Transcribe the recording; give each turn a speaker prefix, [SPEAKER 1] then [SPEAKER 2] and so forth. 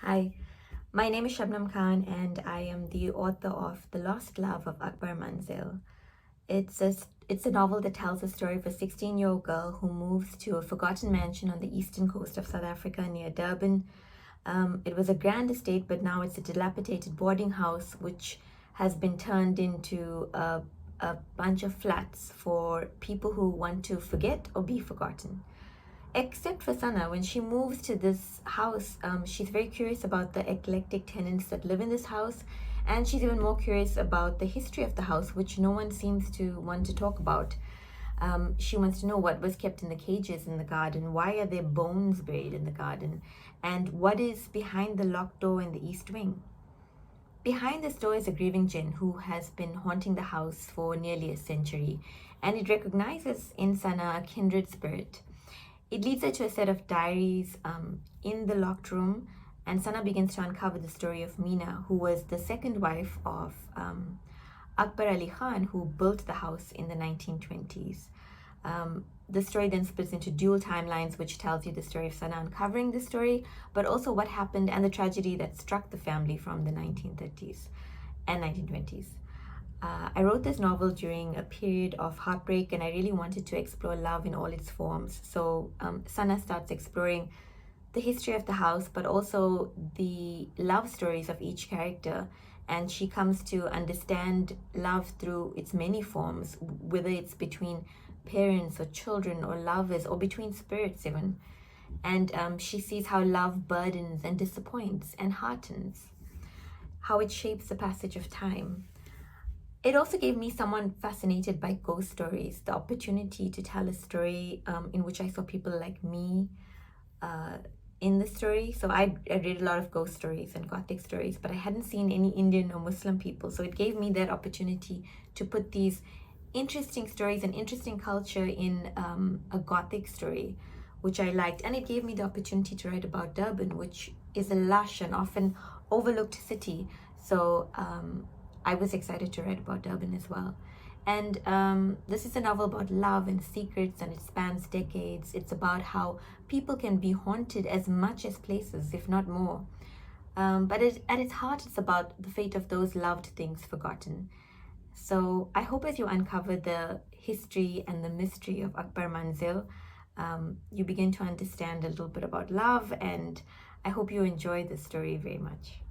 [SPEAKER 1] Hi, my name is Shubnum Khan and I am the author of The Lost Love of Akbar Manzil. It's a novel that tells the story of a 16-year-old girl who moves to a forgotten mansion on the eastern coast of South Africa near Durban. It was a grand estate, but now it's a dilapidated boarding house which has been turned into a bunch of flats for people who want to forget or be forgotten. Except for Sana, when she moves to this house, she's very curious about the eclectic tenants that live in this house, and she's even more curious about the history of the house, which no one seems to want to talk about. She wants to know what was kept in the cages in the garden, why are there bones buried in the garden, and what is behind the locked door in the east wing. Behind this door is a grieving jinn who has been haunting the house for nearly a century, and it recognizes in Sana a kindred spirit. It leads her to a set of diaries in the locked room, and Sana begins to uncover the story of Meena, who was the second wife of Akbar Ali Khan, who built the house in the 1920s. The story then splits into dual timelines, which tells you the story of Sana uncovering the story, but also what happened and the tragedy that struck the family from the 1930s and 1920s. I wrote this novel during a period of heartbreak, and I really wanted to explore love in all its forms. So Sana starts exploring the history of the house, but also the love stories of each character. And she comes to understand love through its many forms, whether it's between parents or children or lovers or between spirits even. And she sees how love burdens and disappoints and heartens, how it shapes the passage of time. It also gave me someone fascinated by ghost stories, the opportunity to tell a story in which I saw people like me in the story. So I read a lot of ghost stories and gothic stories, but I hadn't seen any Indian or Muslim people. So it gave me that opportunity to put these interesting stories and interesting culture in a gothic story, which I liked. And it gave me the opportunity to write about Durban, which is a lush and often overlooked city. So I was excited to write about Durban as well. And this is a novel about love and secrets, and it spans decades. It's about how people can be haunted as much as places, if not more. But at its heart, it's about the fate of those loved things forgotten. So I hope as you uncover the history and the mystery of Akbar Manzil, you begin to understand a little bit about love, and I hope you enjoy the story very much.